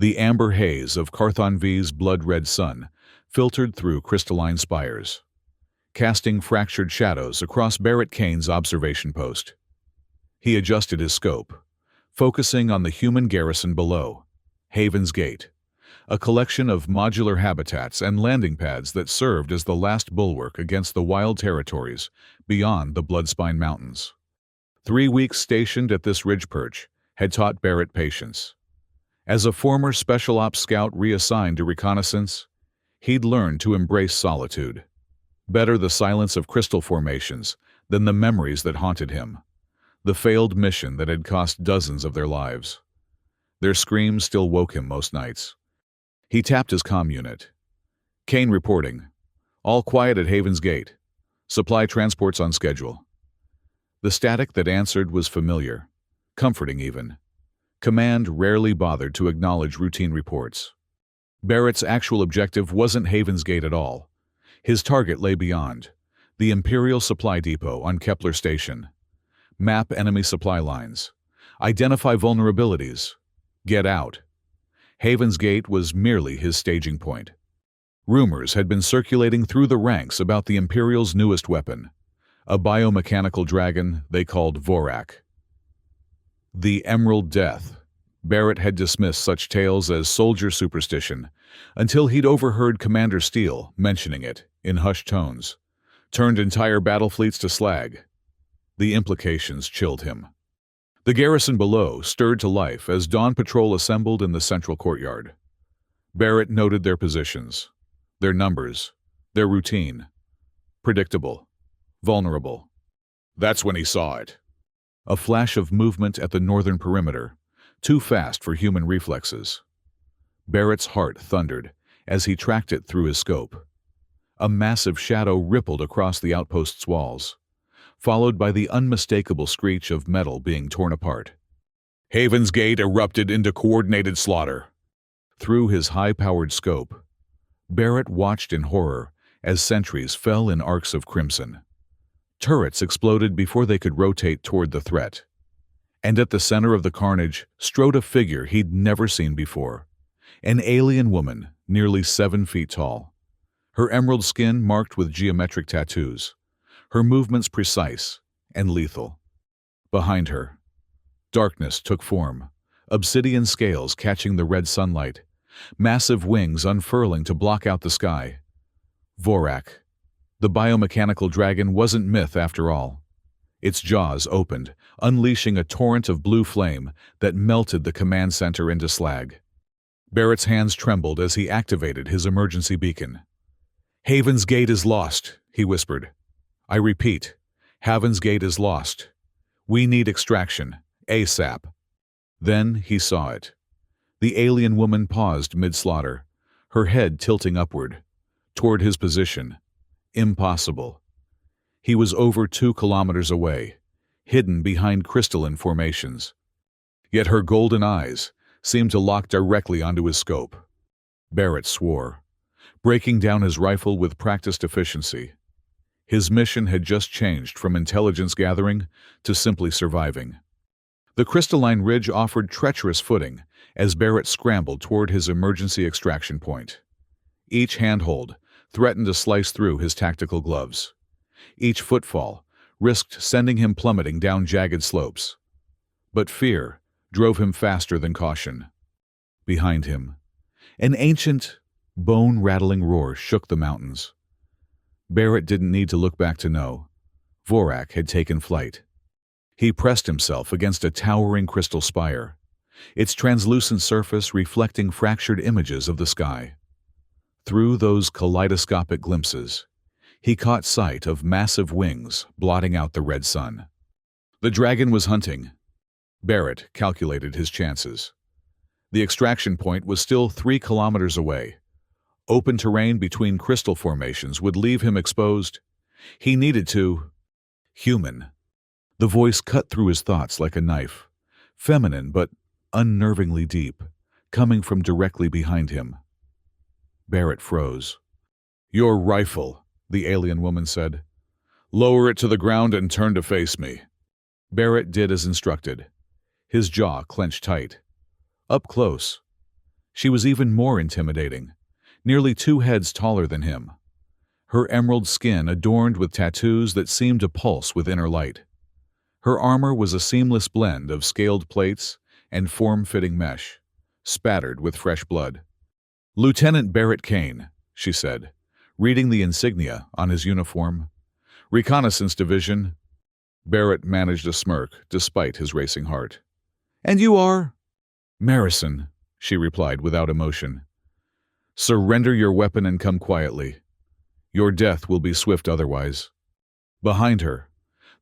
The amber haze of Carthon V's blood-red sun filtered through crystalline spires, casting fractured shadows across Barrett Kane's observation post. He adjusted his scope, focusing on the human garrison below, Haven's Gate, a collection of modular habitats and landing pads that served as the last bulwark against the wild territories beyond the Bloodspine Mountains. 3 weeks stationed at this ridge perch had taught Barrett patience. As a former Special Ops scout reassigned to reconnaissance, he'd learned to embrace solitude. Better the silence of crystal formations than the memories that haunted him, the failed mission that had cost dozens of their lives. Their screams still woke him most nights. He tapped his comm unit. Kane reporting. All quiet at Haven's Gate. Supply transports on schedule. The static that answered was familiar, comforting even. Command rarely bothered to acknowledge routine reports. Barrett's actual objective wasn't Haven's Gate at all. His target lay beyond, the Imperial Supply Depot on Kepler Station. Map enemy supply lines. Identify vulnerabilities. Get out. Haven's Gate was merely his staging point. Rumors had been circulating through the ranks about the Imperial's newest weapon, a biomechanical dragon they called Vorak. The Emerald Death. Barrett had dismissed such tales as soldier superstition until he'd overheard Commander Steele mentioning it in hushed tones. Turned entire battle fleets to slag. The implications chilled him. The garrison below stirred to life as Dawn Patrol assembled in the central courtyard. Barrett noted their positions, their numbers, their routine. Predictable. Vulnerable. That's when he saw it. A flash of movement at the northern perimeter, too fast for human reflexes. Barrett's heart thundered as he tracked it through his scope. A massive shadow rippled across the outpost's walls, followed by the unmistakable screech of metal being torn apart. Haven's Gate erupted into coordinated slaughter. Through his high-powered scope, Barrett watched in horror as sentries fell in arcs of crimson. Turrets exploded before they could rotate toward the threat. And at the center of the carnage strode a figure he'd never seen before. An alien woman, nearly 7 feet tall. Her emerald skin marked with geometric tattoos. Her movements precise and lethal. Behind her, darkness took form, obsidian scales catching the red sunlight, massive wings unfurling to block out the sky. Vorak. The biomechanical dragon wasn't myth after all. Its jaws opened, unleashing a torrent of blue flame that melted the command center into slag. Barrett's hands trembled as he activated his emergency beacon. Haven's Gate is lost, he whispered. I repeat, Haven's Gate is lost. We need extraction, ASAP. Then he saw it. The alien woman paused mid-slaughter, her head tilting upward, toward his position. Impossible. He was over 2 kilometers away, hidden behind crystalline formations. Yet her golden eyes seemed to lock directly onto his scope. Barrett swore, breaking down his rifle with practiced efficiency. His mission had just changed from intelligence gathering to simply surviving. The crystalline ridge offered treacherous footing as Barrett scrambled toward his emergency extraction point. Each handhold threatened to slice through his tactical gloves. Each footfall risked sending him plummeting down jagged slopes. But fear drove him faster than caution. Behind him, an ancient, bone-rattling roar shook the mountains. Barrett didn't need to look back to know. Vorak had taken flight. He pressed himself against a towering crystal spire, its translucent surface reflecting fractured images of the sky. Through those kaleidoscopic glimpses, he caught sight of massive wings blotting out the red sun. The dragon was hunting. Barrett calculated his chances. The extraction point was still 3 kilometers away. Open terrain between crystal formations would leave him exposed. He needed to... Human. The voice cut through his thoughts like a knife, feminine but unnervingly deep, coming from directly behind him. Barrett froze. Your rifle, the alien woman said. Lower it to the ground and turn to face me. Barrett did as instructed. His jaw clenched tight. Up close. She was even more intimidating, nearly 2 heads taller than him. Her emerald skin adorned with tattoos that seemed to pulse with inner light. Her armor was a seamless blend of scaled plates and form-fitting mesh, spattered with fresh blood. "Lieutenant Barrett Kane," she said, reading the insignia on his uniform. "Reconnaissance Division." Barrett managed a smirk despite his racing heart. "And you are?" "Marison," she replied without emotion. "Surrender your weapon and come quietly. Your death will be swift otherwise." Behind her,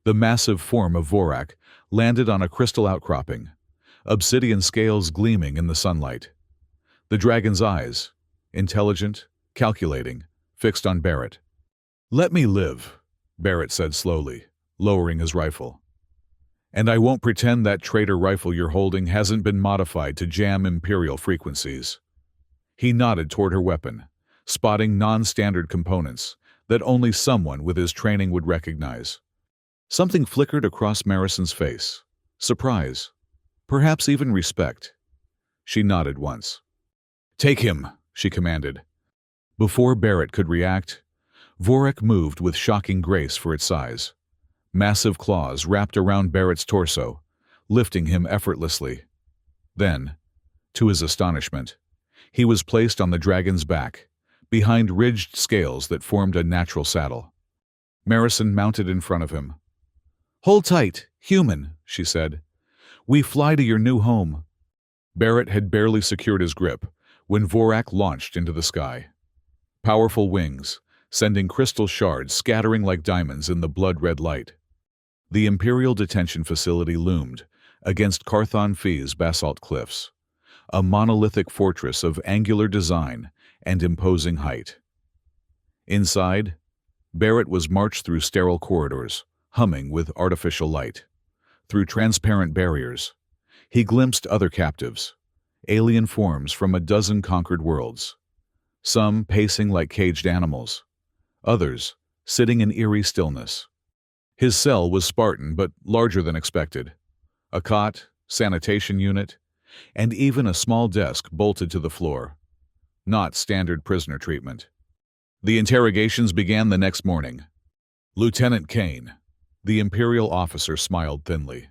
the massive form of Vorak landed on a crystal outcropping, obsidian scales gleaming in the sunlight. The dragon's eyes, intelligent, calculating, fixed on Barrett. "Let me live," Barrett said slowly, lowering his rifle. "And I won't pretend that traitor rifle you're holding hasn't been modified to jam Imperial frequencies." He nodded toward her weapon, spotting non-standard components that only someone with his training would recognize. Something flickered across Marison's face. Surprise. Perhaps even respect. She nodded once. "Take him," she commanded. Before Barrett could react, Vorak moved with shocking grace for its size. Massive claws wrapped around Barrett's torso, lifting him effortlessly. Then, to his astonishment, he was placed on the dragon's back, behind ridged scales that formed a natural saddle. Marison mounted in front of him. "Hold tight, human," she said. "We fly to your new home." Barrett had barely secured his grip when Vorak launched into the sky. Powerful wings, sending crystal shards scattering like diamonds in the blood-red light. The Imperial detention facility loomed against Carthon Fee's basalt cliffs, a monolithic fortress of angular design and imposing height. Inside, Barrett was marched through sterile corridors, humming with artificial light. Through transparent barriers, he glimpsed other captives, alien forms from a dozen conquered worlds, some pacing like caged animals, others sitting in eerie stillness. His cell was Spartan but larger than expected. A cot, sanitation unit, and even a small desk bolted to the floor. Not standard prisoner treatment. The interrogations began the next morning. "Lieutenant Kane," the Imperial officer smiled thinly.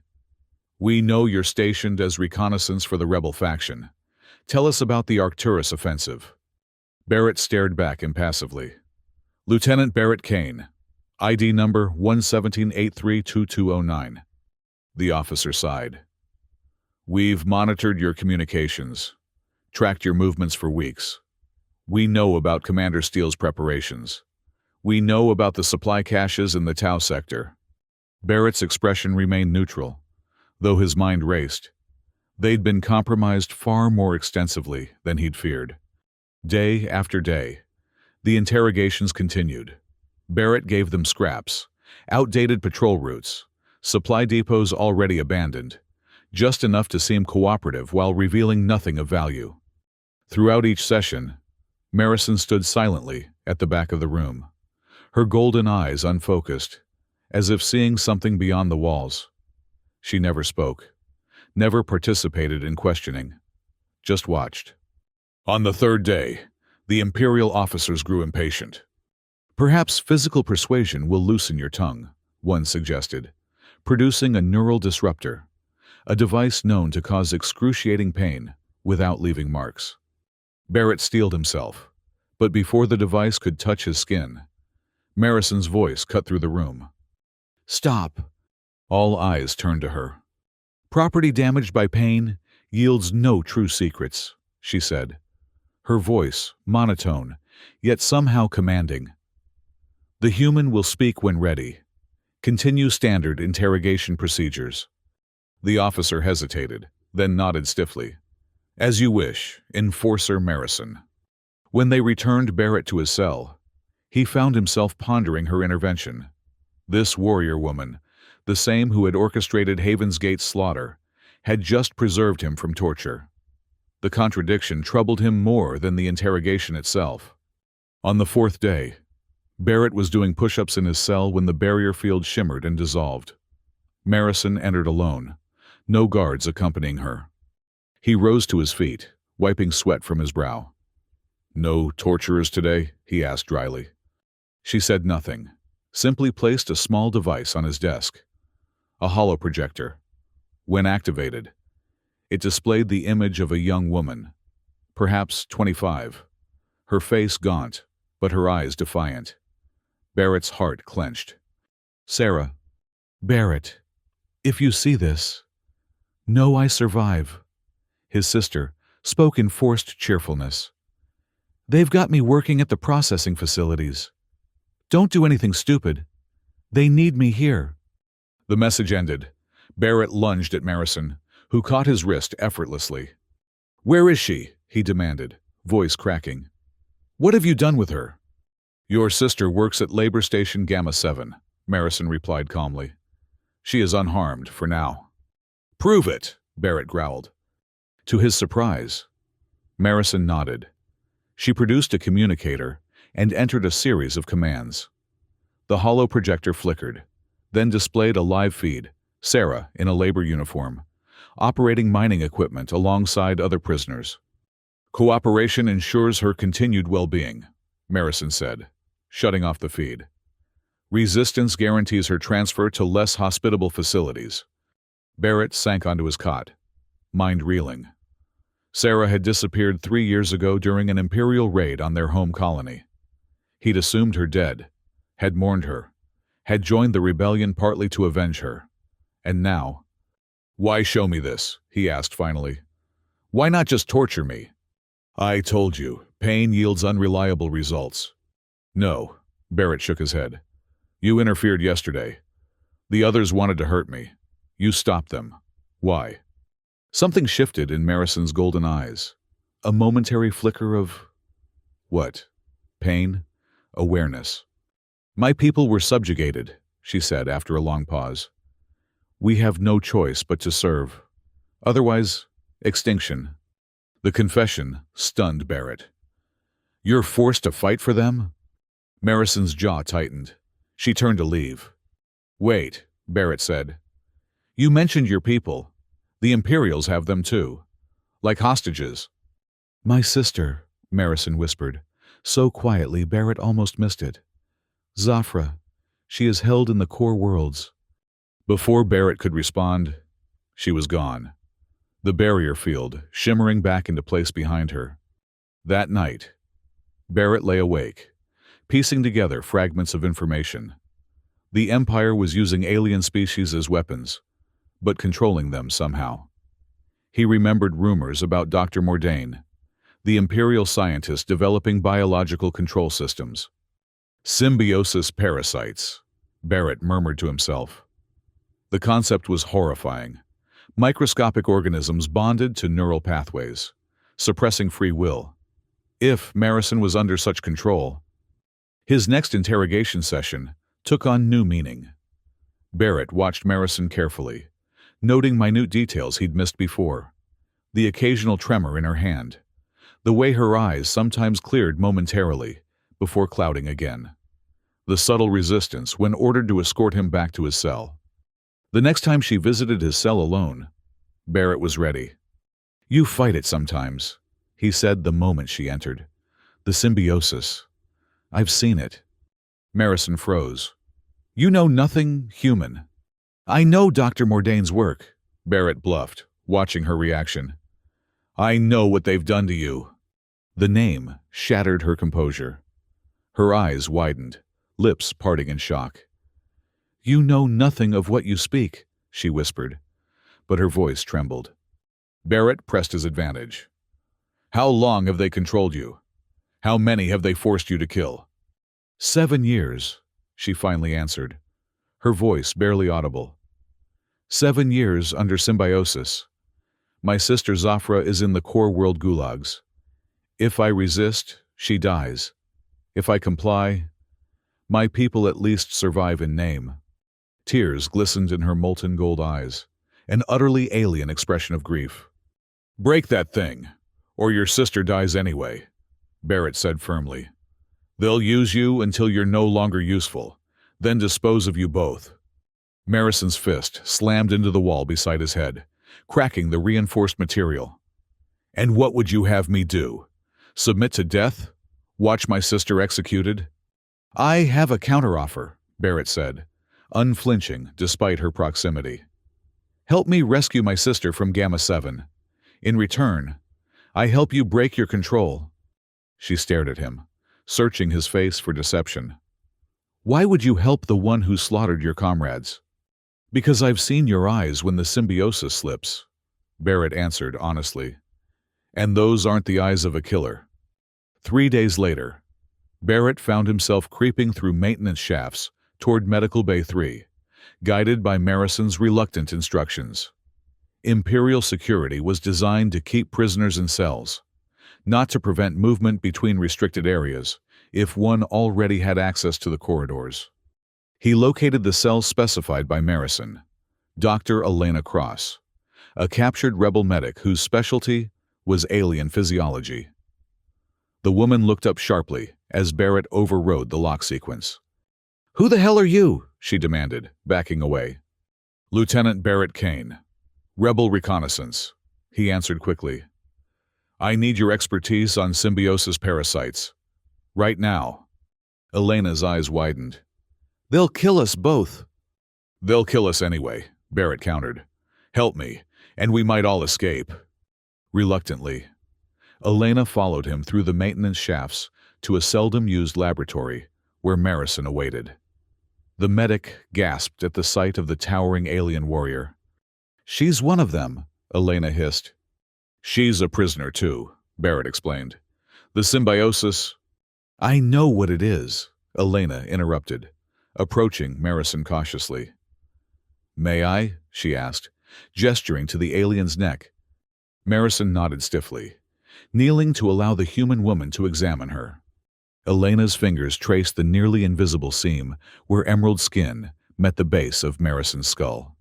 "We know you're stationed as reconnaissance for the rebel faction. Tell us about the Arcturus offensive." Barrett stared back impassively. "Lieutenant Barrett Kane, ID number 117832209. The officer sighed. "We've monitored your communications, tracked your movements for weeks. We know about Commander Steele's preparations. We know about the supply caches in the Tau sector." Barrett's expression remained neutral, though his mind raced. They'd been compromised far more extensively than he'd feared. Day after day, the interrogations continued. Barrett gave them scraps, outdated patrol routes, supply depots already abandoned, just enough to seem cooperative while revealing nothing of value. Throughout each session, Marison stood silently at the back of the room, her golden eyes unfocused, as if seeing something beyond the walls. She never spoke, never participated in questioning, just watched. On the third day, the Imperial officers grew impatient. "Perhaps physical persuasion will loosen your tongue," one suggested, producing a neural disruptor, a device known to cause excruciating pain without leaving marks. Barrett steeled himself, but before the device could touch his skin, Marison's voice cut through the room. "Stop!" All eyes turned to her. "Property damaged by pain yields no true secrets," she said, her voice monotone, yet somehow commanding. "The human will speak when ready. Continue standard interrogation procedures." The officer hesitated, then nodded stiffly. "As you wish, Enforcer Marison." When they returned Barrett to his cell, he found himself pondering her intervention. This warrior woman, the same who had orchestrated Haven's Gate's slaughter, had just preserved him from torture. The contradiction troubled him more than the interrogation itself. On the fourth day, Barrett was doing push-ups in his cell when the barrier field shimmered and dissolved. Marison entered alone, no guards accompanying her. He rose to his feet, wiping sweat from his brow. "No torturers today?" he asked dryly. She said nothing, simply placed a small device on his desk. A hollow projector. When activated, it displayed the image of a young woman, perhaps 25, her face gaunt, but her eyes defiant. Barrett's heart clenched. "Sarah." "Barrett, if you see this, know I survive." His sister spoke in forced cheerfulness. "They've got me working at the processing facilities. Don't do anything stupid. They need me here." The message ended. Barrett lunged at Marison, who caught his wrist effortlessly. "Where is she?" he demanded, voice cracking. "What have you done with her?" "Your sister works at Labor Station Gamma 7, Marison replied calmly. "She is unharmed for now." "Prove it," Barrett growled. To his surprise, Marison nodded. She produced a communicator and entered a series of commands. The hollow projector flickered, then displayed a live feed, Sarah in a labor uniform, operating mining equipment alongside other prisoners. "Cooperation ensures her continued well-being," Marison said, shutting off the feed. "Resistance guarantees her transfer to less hospitable facilities." Barrett sank onto his cot, mind reeling. Sarah had disappeared 3 years ago during an Imperial raid on their home colony. He'd assumed her dead, had mourned her, had joined the rebellion partly to avenge her. And now, "Why show me this?" he asked finally. "Why not just torture me?" "I told you, pain yields unreliable results." "No," Barrett shook his head. "You interfered yesterday. The others wanted to hurt me. You stopped them. Why?" Something shifted in Marison's golden eyes. A momentary flicker of... what? Pain? Awareness. "My people were subjugated," she said after a long pause. "We have no choice but to serve. Otherwise, extinction." The confession stunned Barrett. "You're forced to fight for them?" Marison's jaw tightened. She turned to leave. "Wait," Barrett said. "You mentioned your people. The Imperials have them too. Like hostages." "My sister," Marison whispered, so quietly Barrett almost missed it. "Zafra. She is held in the core worlds." Before Barrett could respond, she was gone. The barrier field shimmering back into place behind her. That night, Barrett lay awake, piecing together fragments of information. The Empire was using alien species as weapons, but controlling them somehow. He remembered rumors about Dr. Mordain, the Imperial scientist developing biological control systems. "Symbiosis parasites," Barrett murmured to himself. The concept was horrifying. Microscopic organisms bonded to neural pathways, suppressing free will. If Marison was under such control, his next interrogation session took on new meaning. Barrett watched Marison carefully, noting minute details he'd missed before. The occasional tremor in her hand, the way her eyes sometimes cleared momentarily before clouding again. The subtle resistance when ordered to escort him back to his cell. The next time she visited his cell alone, Barrett was ready. "You fight it sometimes," he said the moment she entered. "The symbiosis. I've seen it." Marison froze. "You know nothing human." "I know Dr. Mordain's work," Barrett bluffed, watching her reaction. "I know what they've done to you." The name shattered her composure. Her eyes widened, lips parting in shock. "You know nothing of what you speak," she whispered, but her voice trembled. Barrett pressed his advantage. "How long have they controlled you? How many have they forced you to kill?" 7 years, she finally answered, her voice barely audible. 7 years under symbiosis. My sister Zafra is in the core world gulags. If I resist, she dies. If I comply, my people at least survive in name. Tears glistened in her molten gold eyes, an utterly alien expression of grief. "Break that thing, or your sister dies anyway," Barrett said firmly. "They'll use you until you're no longer useful, then dispose of you both." Marison's fist slammed into the wall beside his head, cracking the reinforced material. And what would you have me do? Submit to death? Watch my sister executed? I have a counteroffer, Barrett said, unflinching despite her proximity. Help me rescue my sister from Gamma 7. In return, I help you break your control. She stared at him, searching his face for deception. Why would you help the one who slaughtered your comrades? Because I've seen your eyes when the symbiosis slips, Barrett answered honestly. And those aren't the eyes of a killer. 3 days later, Barrett found himself creeping through maintenance shafts toward Medical Bay 3, guided by Marison's reluctant instructions. Imperial security was designed to keep prisoners in cells, not to prevent movement between restricted areas if one already had access to the corridors. He located the cell specified by Marison, Dr. Elena Cross, a captured rebel medic whose specialty was alien physiology. The woman looked up sharply as Barrett overrode the lock sequence. "Who the hell are you?" she demanded, backing away. "Lieutenant Barrett Kane. Rebel Reconnaissance," he answered quickly. "I need your expertise on symbiosis parasites. Right now." Elena's eyes widened. "They'll kill us both." "They'll kill us anyway," Barrett countered. "Help me, and we might all escape." Reluctantly, Elena followed him through the maintenance shafts to a seldom-used laboratory where Marison awaited. The medic gasped at the sight of the towering alien warrior. "She's one of them," Elena hissed. "She's a prisoner too," Barrett explained. "The symbiosis—" "I know what it is," Elena interrupted, approaching Marison cautiously. "May I?" she asked, gesturing to the alien's neck. Marison nodded stiffly, kneeling to allow the human woman to examine her. Elena's fingers traced the nearly invisible seam where emerald skin met the base of Marison's skull.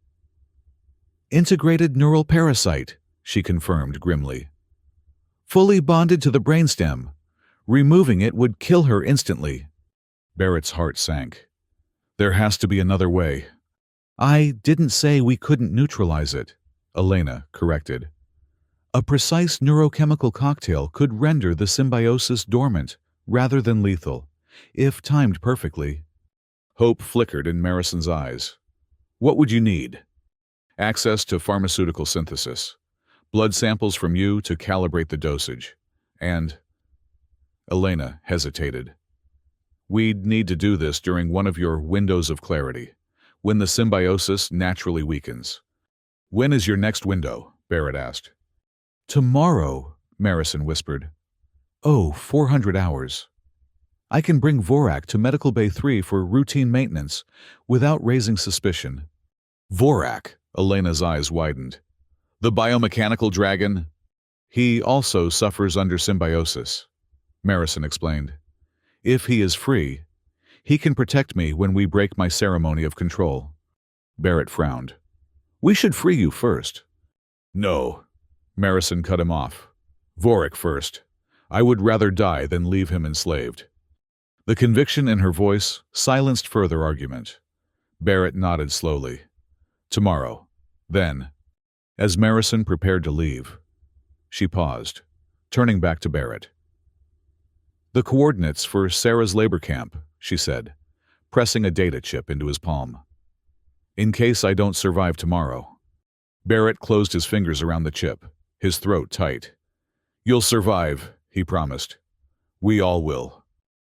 "Integrated neural parasite," she confirmed grimly. "Fully bonded to the brainstem. Removing it would kill her instantly." Barrett's heart sank. "There has to be another way." "I didn't say we couldn't neutralize it," Elena corrected. "A precise neurochemical cocktail could render the symbiosis dormant rather than lethal, if timed perfectly." Hope flickered in Marison's eyes. "What would you need?" "Access to pharmaceutical synthesis, blood samples from you to calibrate the dosage, and—" Elena hesitated. "We'd need to do this during one of your windows of clarity, when the symbiosis naturally weakens." "When is your next window?" Barrett asked. "Tomorrow," Marison whispered. "Oh, 400 hours. I can bring Vorak to Medical Bay 3 for routine maintenance without raising suspicion." "Vorak?" Elena's eyes widened. "The biomechanical dragon?" "He also suffers under symbiosis," Marison explained. "If he is free, he can protect me when we break my ceremony of control." Barrett frowned. "We should free you first." "No," Marison cut him off. "Vorak first. I would rather die than leave him enslaved." The conviction in her voice silenced further argument. Barrett nodded slowly. "Tomorrow. Then." As Marison prepared to leave, she paused, turning back to Barrett. "The coordinates for Sarah's labor camp," she said, pressing a data chip into his palm. "In case I don't survive tomorrow." Barrett closed his fingers around the chip, his throat tight. "You'll survive," he promised. "We all will."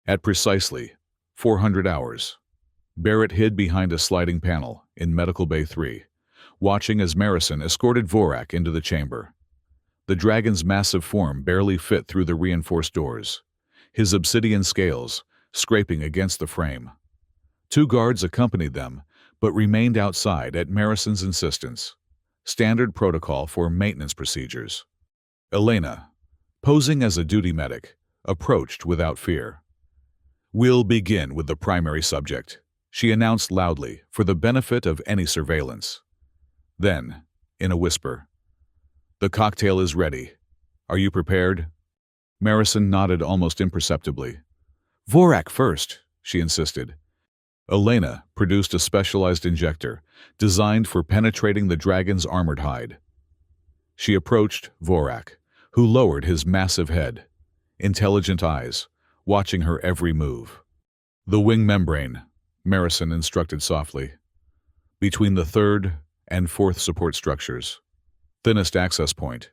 At precisely 400 hours, Barrett hid behind a sliding panel in Medical Bay 3, watching as Marison escorted Vorak into the chamber. The dragon's massive form barely fit through the reinforced doors, his obsidian scales scraping against the frame. 2 guards accompanied them, but remained outside at Marison's insistence. Standard protocol for maintenance procedures. Elena, posing as a duty medic, approached without fear. "We'll begin with the primary subject," she announced loudly for the benefit of any surveillance. Then, in a whisper, "The cocktail is ready. Are you prepared?" Marison nodded almost imperceptibly. "Vorak first," she insisted. Elena produced a specialized injector designed for penetrating the dragon's armored hide. She approached Vorak, who lowered his massive head, intelligent eyes, watching her every move. "The wing membrane," Marison instructed softly. "Between the third and fourth support structures. Thinnest access point."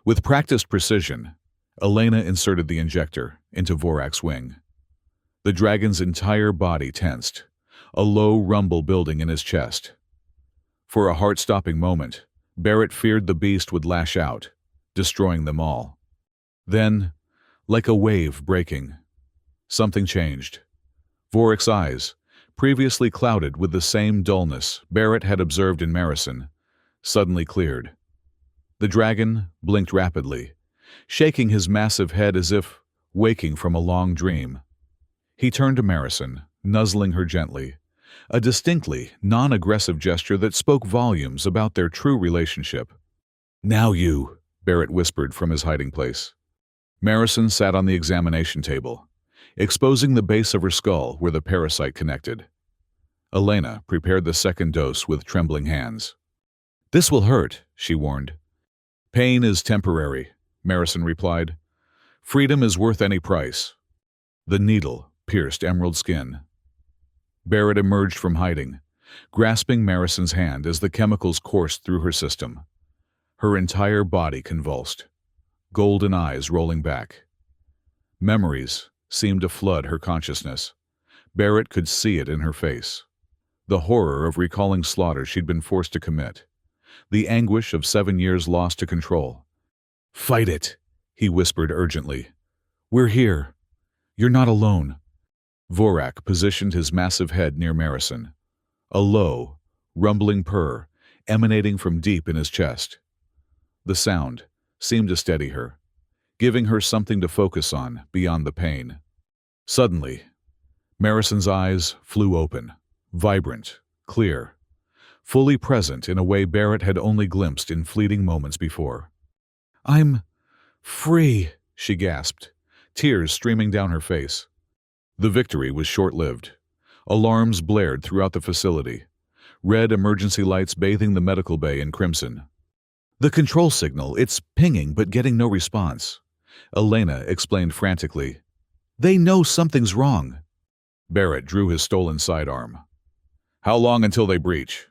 With practiced precision, Elena inserted the injector into Vorak's wing. The dragon's entire body tensed, a low rumble building in his chest. For a heart-stopping moment, Barrett feared the beast would lash out, destroying them all. Then, like a wave breaking, something changed. Vorak's eyes, previously clouded with the same dullness Barrett had observed in Marison, suddenly cleared. The dragon blinked rapidly, shaking his massive head as if waking from a long dream. He turned to Marison, nuzzling her gently, a distinctly non-aggressive gesture that spoke volumes about their true relationship. "Now you," Barrett whispered from his hiding place. Marison sat on the examination table, exposing the base of her skull where the parasite connected. Elena prepared the second dose with trembling hands. "This will hurt," she warned. "Pain is temporary," Marison replied. "Freedom is worth any price." The needle pierced emerald skin. Barrett emerged from hiding, grasping Marison's hand as the chemicals coursed through her system. Her entire body convulsed, golden eyes rolling back. Memories seemed to flood her consciousness. Barrett could see it in her face. The horror of recalling slaughter she'd been forced to commit. The anguish of 7 years lost to control. "Fight it," he whispered urgently. "We're here. You're not alone." Vorak positioned his massive head near Marison, a low, rumbling purr emanating from deep in his chest. The sound seemed to steady her, giving her something to focus on beyond the pain. Suddenly, Marison's eyes flew open, vibrant, clear, fully present in a way Barrett had only glimpsed in fleeting moments before. "I'm free," she gasped, tears streaming down her face. The victory was short-lived. Alarms blared throughout the facility, red emergency lights bathing the medical bay in crimson. "The control signal, it's pinging but getting no response," Elena explained frantically. "They know something's wrong." Barrett drew his stolen sidearm. "How long until they breach?"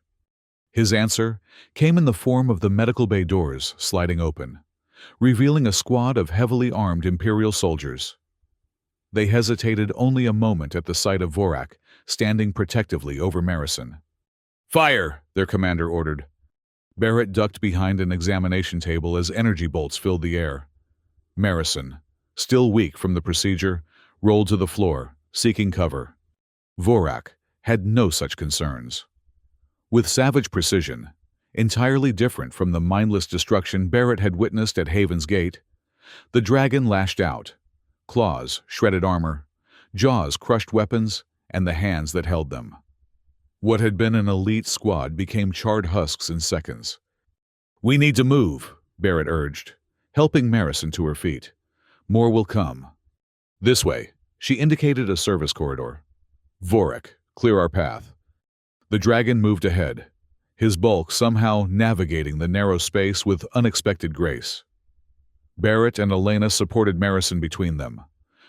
His answer came in the form of the medical bay doors sliding open, revealing a squad of heavily armed Imperial soldiers. They hesitated only a moment at the sight of Vorak standing protectively over Marison. "Fire!" their commander ordered. Barrett ducked behind an examination table as energy bolts filled the air. Marison, still weak from the procedure, rolled to the floor, seeking cover. Vorak had no such concerns. With savage precision, entirely different from the mindless destruction Barrett had witnessed at Haven's Gate, the dragon lashed out. Claws shredded armor, jaws crushed weapons, and the hands that held them. What had been an elite squad became charred husks in seconds. "We need to move," Barrett urged, helping Marison to her feet. "More will come." "This way," she indicated a service corridor. "Vorak, clear our path." The dragon moved ahead, his bulk somehow navigating the narrow space with unexpected grace. Barrett and Elena supported Marison between them,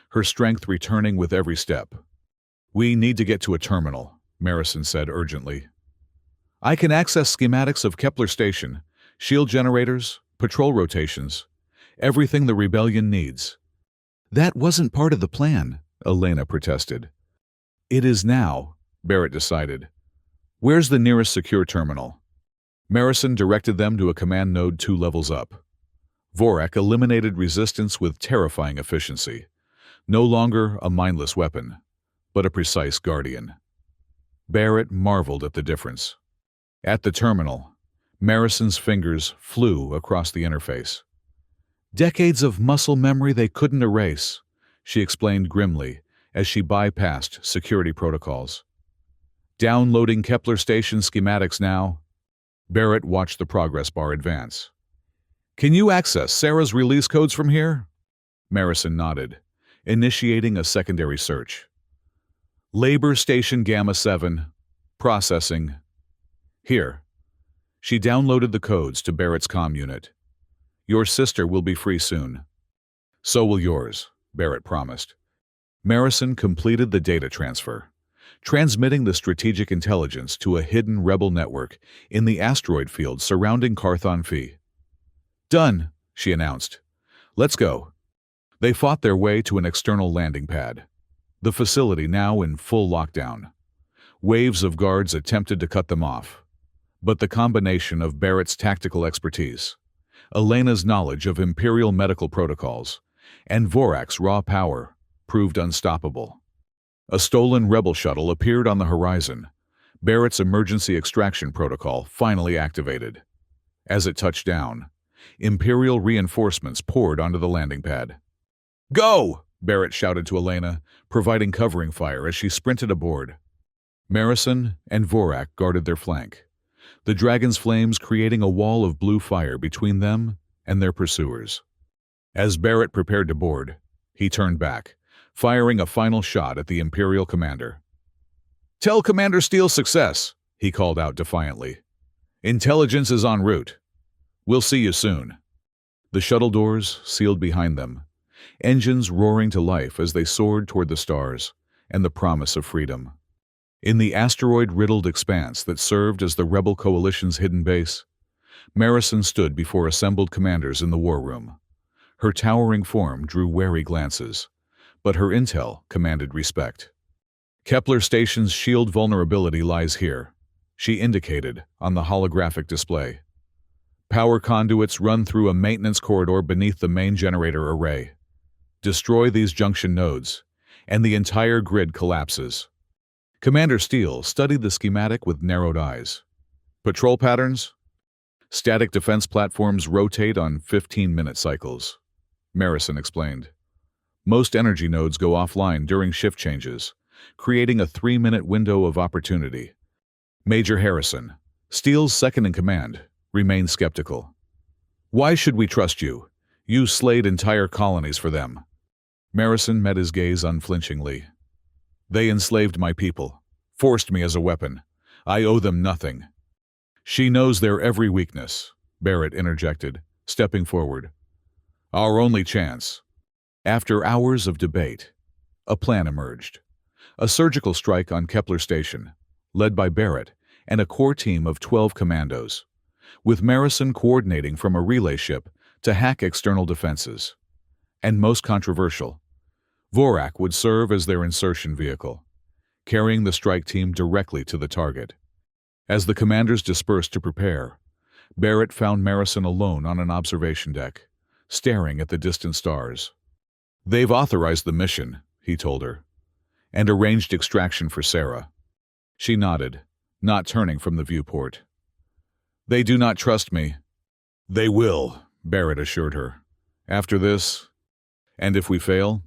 her strength returning with every step. "We need to get to a terminal," Marison said urgently. "I can access schematics of Kepler Station, shield generators, patrol rotations, everything the rebellion needs." "That wasn't part of the plan," Elena protested. "It is now," Barrett decided. "Where's the nearest secure terminal?" Marison directed them to a command node 2 levels up. Vorak eliminated resistance with terrifying efficiency, no longer a mindless weapon, but a precise guardian. Barrett marveled at the difference. At the terminal, Marison's fingers flew across the interface. "Decades of muscle memory they couldn't erase," she explained grimly as she bypassed security protocols. "Downloading Kepler Station schematics now." Barrett watched the progress bar advance. "Can you access Sarah's release codes from here?" Marison nodded, initiating a secondary search. "Labor Station Gamma 7. Processing." "Here." She downloaded the codes to Barrett's comm unit. Your sister will be free soon. So will yours, Barrett promised. Marison completed the data transfer, transmitting the strategic intelligence to a hidden rebel network in the asteroid field surrounding Carthon Phi. Done, she announced. Let's go. They fought their way to an external landing pad, the facility now in full lockdown. Waves of guards attempted to cut them off, but the combination of Barrett's tactical expertise, Elena's knowledge of Imperial medical protocols, and Vorak's raw power proved unstoppable. A stolen rebel shuttle appeared on the horizon, Barrett's emergency extraction protocol finally activated. As it touched down, Imperial reinforcements poured onto the landing pad. Go! Barrett shouted to Elena, providing covering fire as she sprinted aboard. Marison and Vorak guarded their flank, the dragon's flames creating a wall of blue fire between them and their pursuers. As Barrett prepared to board, he turned back, firing a final shot at the Imperial commander. Tell Commander Steele success, he called out defiantly. Intelligence is en route. We'll see you soon. The shuttle doors sealed behind them, engines roaring to life as they soared toward the stars and the promise of freedom. In the asteroid-riddled expanse that served as the Rebel Coalition's hidden base, Marison stood before assembled commanders in the war room. Her towering form drew wary glances, but her intel commanded respect. Kepler Station's shield vulnerability lies here, she indicated on the holographic display. Power conduits run through a maintenance corridor beneath the main generator array. Destroy these junction nodes, and the entire grid collapses. Commander Steele studied the schematic with narrowed eyes. Patrol patterns? Static defense platforms rotate on 15-minute cycles, Marison explained. Most energy nodes go offline during shift changes, creating a 3-minute window of opportunity. Major Harrison, Steele's second-in-command, remained skeptical. Why should we trust you? You slayed entire colonies for them. Marison met his gaze unflinchingly. They enslaved my people, forced me as a weapon. I owe them nothing. She knows their every weakness, Barrett interjected, stepping forward. Our only chance. After hours of debate, a plan emerged. A surgical strike on Kepler Station, led by Barrett and a core team of 12 commandos, with Marison coordinating from a relay ship to hack external defenses. And most controversial, Vorak would serve as their insertion vehicle, carrying the strike team directly to the target. As the commanders dispersed to prepare, Barrett found Marison alone on an observation deck, staring at the distant stars. They've authorized the mission, he told her, and arranged extraction for Sarah. She nodded, not turning from the viewport. They do not trust me. They will, Barrett assured her. After this, and if we fail?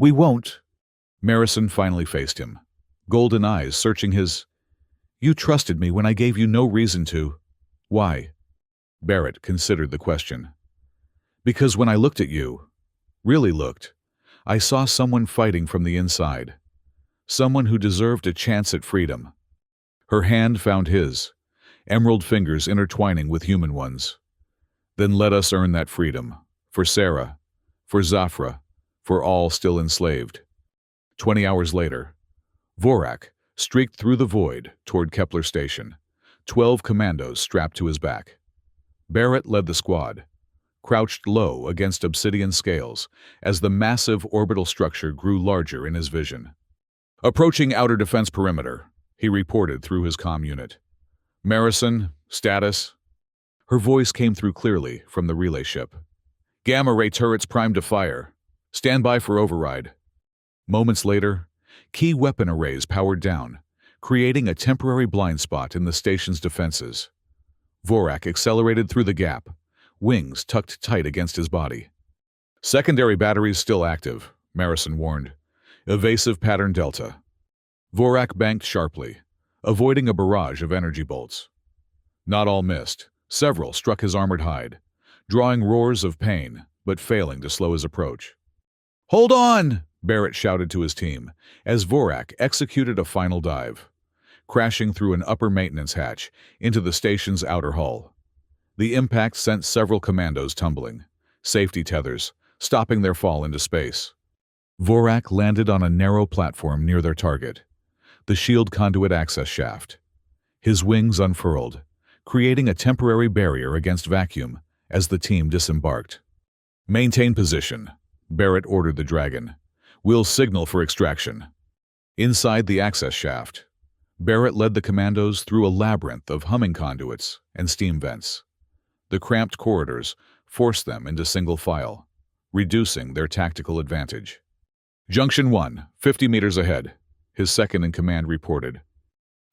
We won't. Marison finally faced him, golden eyes searching his. You trusted me when I gave you no reason to. Why? Barrett considered the question. Because when I looked at you, really looked, I saw someone fighting from the inside. Someone who deserved a chance at freedom. Her hand found his, emerald fingers intertwining with human ones. Then let us earn that freedom, for Sarah, for Zafra, for all still enslaved. 20 hours later, Vorak streaked through the void toward Kepler Station, 12 commandos strapped to his back. Barrett led the squad, crouched low against obsidian scales as the massive orbital structure grew larger in his vision. Approaching outer defense perimeter, he reported through his comm unit. Marison, status? Her voice came through clearly from the relay ship. Gamma ray turrets primed to fire. Stand by for override. Moments later, key weapon arrays powered down, creating a temporary blind spot in the station's defenses. Vorak accelerated through the gap, wings tucked tight against his body. Secondary batteries still active, Marison warned. Evasive pattern delta. Vorak banked sharply, avoiding a barrage of energy bolts. Not all missed. Several struck his armored hide, drawing roars of pain, but failing to slow his approach. Hold on! Barrett shouted to his team, as Vorak executed a final dive, crashing through an upper maintenance hatch into the station's outer hull. The impact sent several commandos tumbling, safety tethers, stopping their fall into space. Vorak landed on a narrow platform near their target, the shield conduit access shaft. His wings unfurled, creating a temporary barrier against vacuum as the team disembarked. "Maintain position," Barrett ordered the Dragon. "We'll signal for extraction." Inside the access shaft, Barrett led the commandos through a labyrinth of humming conduits and steam vents. The cramped corridors forced them into single file, reducing their tactical advantage. "Junction 1, 50 meters ahead," his second-in-command reported.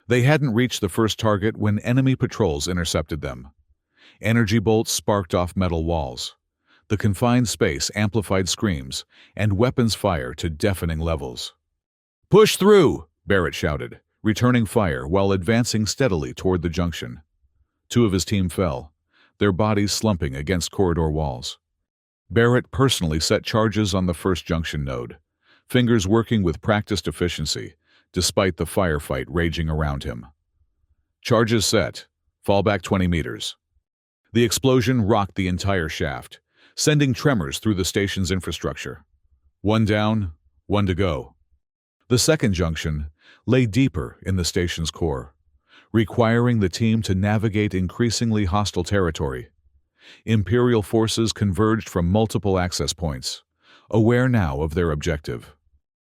They hadn't reached the first target when enemy patrols intercepted them. Energy bolts sparked off metal walls. The confined space amplified screams and weapons fire to deafening levels. "Push through!" Barrett shouted, returning fire while advancing steadily toward the junction. Two of his team fell, their bodies slumping against corridor walls. Barrett personally set charges on the first junction node, fingers working with practiced efficiency, despite the firefight raging around him. "Charges set. Fall back 20 meters. The explosion rocked the entire shaft, sending tremors through the station's infrastructure. One down, one to go. The second junction lay deeper in the station's core, requiring the team to navigate increasingly hostile territory. Imperial forces converged from multiple access points, aware now of their objective.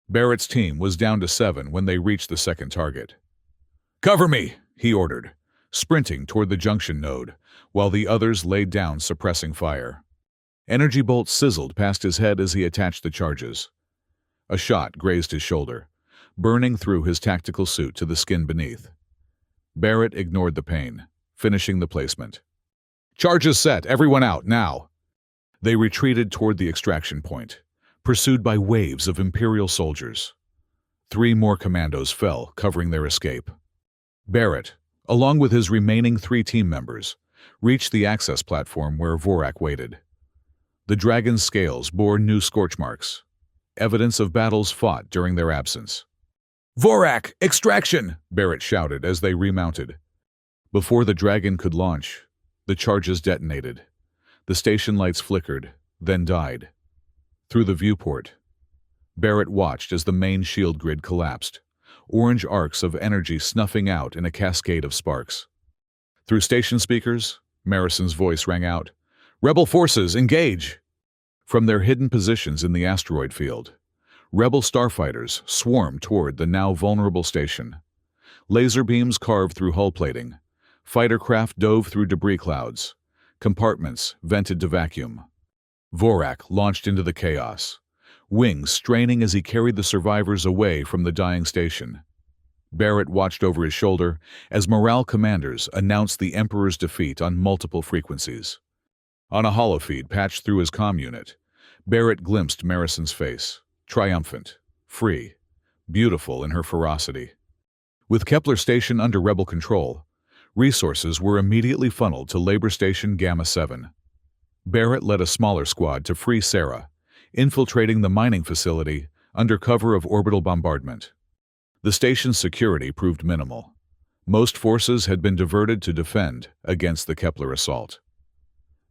Barrett's team was down to 7 when they reached the second target. "Cover me!" he ordered, sprinting toward the junction node, while the others laid down suppressing fire. Energy bolts sizzled past his head as he attached the charges. A shot grazed his shoulder, burning through his tactical suit to the skin beneath. Barrett ignored the pain, finishing the placement. "Charges set, everyone out, now!" They retreated toward the extraction point, pursued by waves of Imperial soldiers. 3 more commandos fell, covering their escape. Barrett, along with his remaining 3 team members, reached the access platform where Vorak waited. The Dragon's scales bore new scorch marks, evidence of battles fought during their absence. "Vorak, extraction!" Barrett shouted as they remounted. Before the Dragon could launch, the charges detonated. The station lights flickered, then died. Through the viewport, Barrett watched as the main shield grid collapsed, orange arcs of energy snuffing out in a cascade of sparks. Through station speakers, Marison's voice rang out, "Rebel forces, engage!" From their hidden positions in the asteroid field, Rebel starfighters swarmed toward the now vulnerable station. Laser beams carved through hull plating. Fighter craft dove through debris clouds. Compartments vented to vacuum. Vorak launched into the chaos, wings straining as he carried the survivors away from the dying station. Barrett watched over his shoulder as morale commanders announced the Emperor's defeat on multiple frequencies. On a holofeed patched through his comm unit, Barrett glimpsed Marison's face, triumphant, free, beautiful in her ferocity. With Kepler Station under rebel control, resources were immediately funneled to Labor Station Gamma 7. Barrett led a smaller squad to free Sarah, infiltrating the mining facility under cover of orbital bombardment. The station's security proved minimal. Most forces had been diverted to defend against the Kepler assault.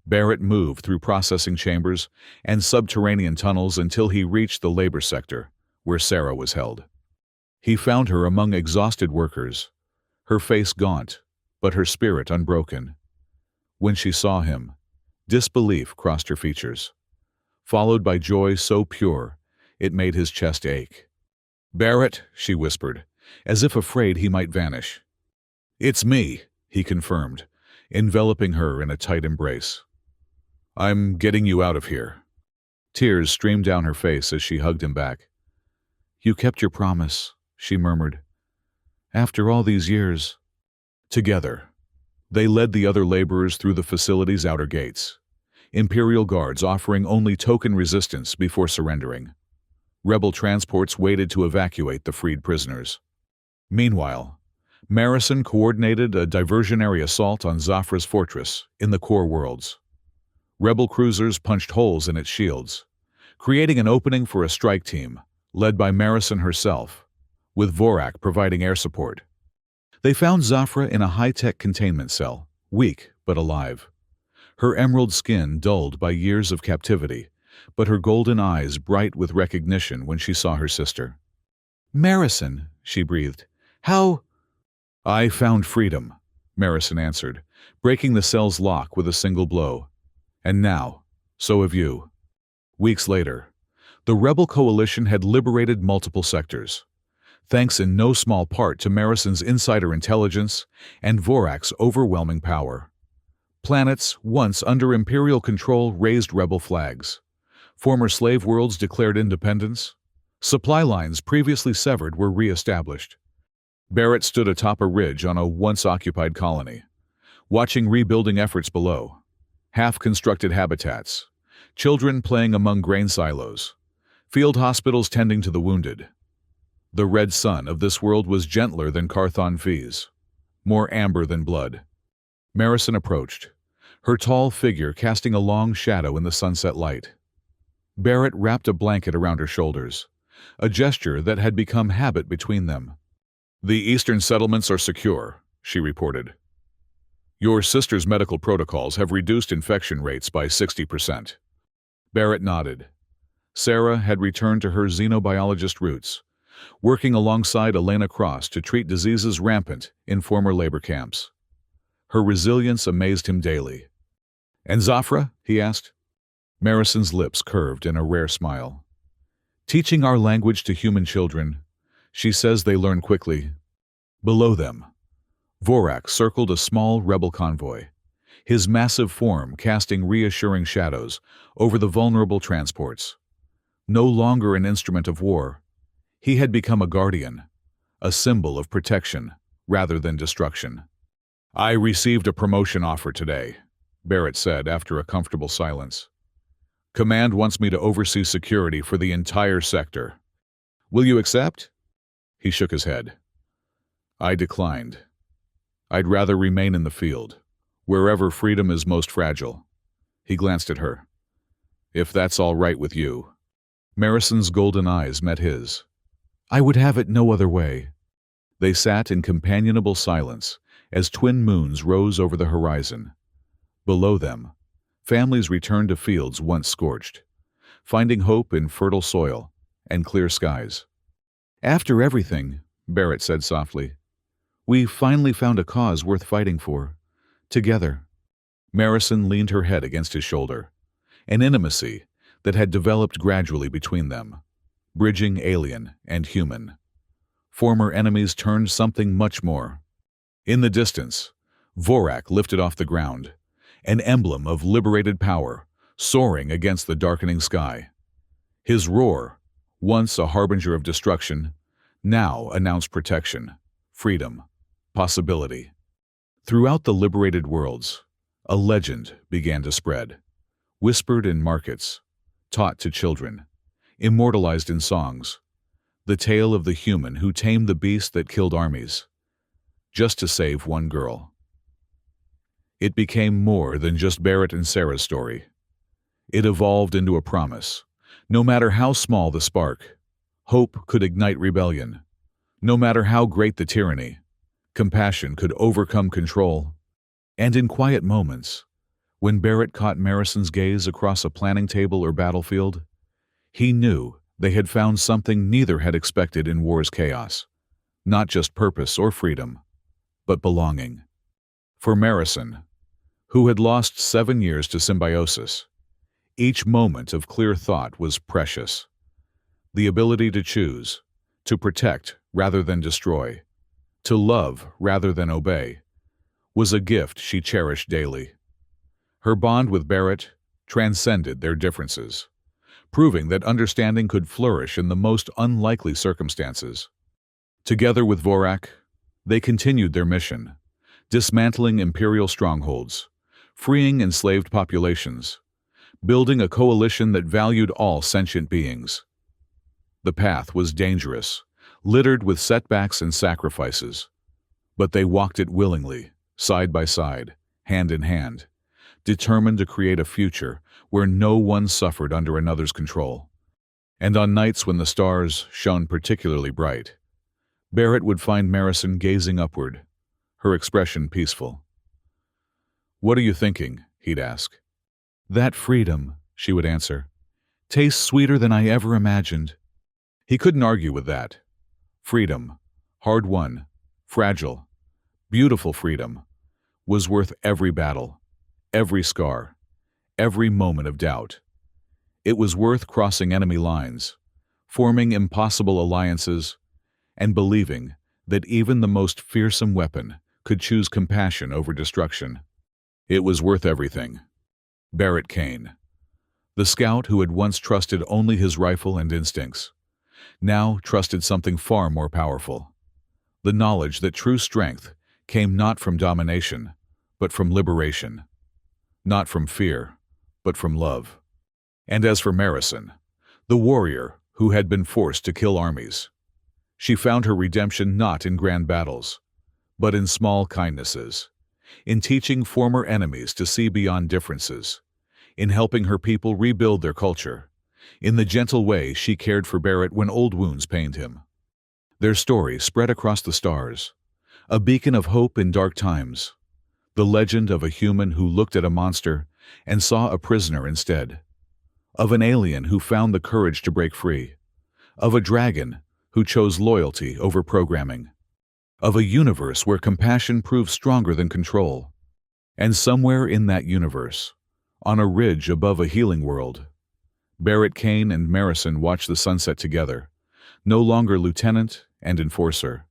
Barrett moved through processing chambers and subterranean tunnels until he reached the labor sector, where Sarah was held. He found her among exhausted workers, her face gaunt, but her spirit unbroken. When she saw him, disbelief crossed her features, followed by joy so pure it made his chest ache. "Barrett," she whispered, as if afraid he might vanish. "It's me," he confirmed, enveloping her in a tight embrace. "I'm getting you out of here." Tears streamed down her face as she hugged him back. "You kept your promise," she murmured. "After all these years." Together, they led the other laborers through the facility's outer gates, Imperial guards offering only token resistance before surrendering. Rebel transports waited to evacuate the freed prisoners. Meanwhile, Marison coordinated a diversionary assault on Zafra's fortress in the core worlds. Rebel cruisers punched holes in its shields, creating an opening for a strike team, led by Marison herself, with Vorak providing air support. They found Zafra in a high-tech containment cell, weak but alive. her emerald skin dulled by years of captivity, but her golden eyes bright with recognition when she saw her sister. "Marison," she breathed. "How—" "I found freedom," Marison answered, breaking the cell's lock with a single blow. "And now, so have you." Weeks later, the rebel coalition had liberated multiple sectors, thanks in no small part to Marison's insider intelligence and Vorak's overwhelming power. Planets, once under Imperial control, raised rebel flags. Former slave worlds declared independence. Supply lines previously severed were re-established. Barrett stood atop a ridge on a once-occupied colony, watching rebuilding efforts below. Half-constructed habitats, children playing among grain silos, field hospitals tending to the wounded. The red sun of this world was gentler than Carthon V's, more amber than blood. Marison approached, her tall figure casting a long shadow in the sunset light. Barrett wrapped a blanket around her shoulders, a gesture that had become habit between them. "The eastern settlements are secure," she reported. "Your sister's medical protocols have reduced infection rates by 60%. Barrett nodded. Sarah had returned to her xenobiologist roots, working alongside Elena Cross to treat diseases rampant in former labor camps. Her resilience amazed him daily. "And Zafra?" he asked. Marison's lips curved in a rare smile. "Teaching our language to human children. She says they learn quickly." Below them, Vorak circled a small rebel convoy, his massive form casting reassuring shadows over the vulnerable transports. No longer an instrument of war, he had become a guardian, a symbol of protection rather than destruction. "I received a promotion offer today," Barrett said after a comfortable silence. "Command wants me to oversee security for the entire sector. Will you accept?" He shook his head. "I declined. I'd rather remain in the field, wherever freedom is most fragile." He glanced at her. "If that's all right with you." Marison's golden eyes met his. "I would have it no other way." They sat in companionable silence as twin moons rose over the horizon. Below them, families returned to fields once scorched, finding hope in fertile soil and clear skies. "After everything," Barrett said softly, "we finally found a cause worth fighting for. Together." Marison leaned her head against his shoulder, an intimacy that had developed gradually between them, bridging alien and human. Former enemies turned something much more. In the distance, Vorak lifted off the ground, an emblem of liberated power, soaring against the darkening sky. His roar, once a harbinger of destruction, now announced protection, freedom, possibility. Throughout the liberated worlds, a legend began to spread, whispered in markets, taught to children, immortalized in songs, the tale of the human who tamed the beast that killed armies, just to save one girl. It became more than just Barrett and Sarah's story. It evolved into a promise. No matter how small the spark, hope could ignite rebellion. No matter how great the tyranny, compassion could overcome control. And in quiet moments, when Barrett caught Marison's gaze across a planning table or battlefield, he knew they had found something neither had expected in war's chaos. Not just purpose or freedom, but belonging. For Marison, who had lost 7 years to symbiosis, each moment of clear thought was precious. The ability to choose, to protect rather than destroy, to love rather than obey, was a gift she cherished daily. Her bond with Barrett transcended their differences, proving that understanding could flourish in the most unlikely circumstances. Together with Vorak, they continued their mission, dismantling imperial strongholds, freeing enslaved populations, building a coalition that valued all sentient beings. The path was dangerous, littered with setbacks and sacrifices, but they walked it willingly, side by side, hand in hand, determined to create a future where no one suffered under another's control. And on nights when the stars shone particularly bright, Barrett would find Marison gazing upward, her expression peaceful. "What are you thinking?" he'd ask. That freedom, she would answer, tastes sweeter than I ever imagined. He couldn't argue with that. Freedom, hard-won, fragile, beautiful freedom, was worth every battle, every scar, every moment of doubt. It was worth crossing enemy lines, forming impossible alliances, and believing that even the most fearsome weapon could choose compassion over destruction. It was worth everything. Barrett Kane, the scout who had once trusted only his rifle and instincts, now trusted something far more powerful. The knowledge that true strength came not from domination, but from liberation. Not from fear, but from love. And as for Marison, the warrior who had been forced to kill armies, she found her redemption not in grand battles, but in small kindnesses, in teaching former enemies to see beyond differences, in helping her people rebuild their culture, in the gentle way she cared for Barrett when old wounds pained him. Their story spread across the stars, a beacon of hope in dark times, the legend of a human who looked at a monster and saw a prisoner instead, of an alien who found the courage to break free, of a dragon who chose loyalty over programming, of a universe where compassion proved stronger than control. And somewhere in that universe, on a ridge above a healing world, Barrett Kane and Marison watched the sunset together, no longer lieutenant and enforcer,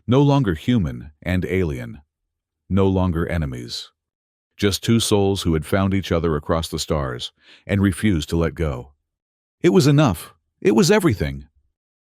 no longer human and alien, no longer enemies. Just two souls who had found each other across the stars and refused to let go. It was enough. It was everything.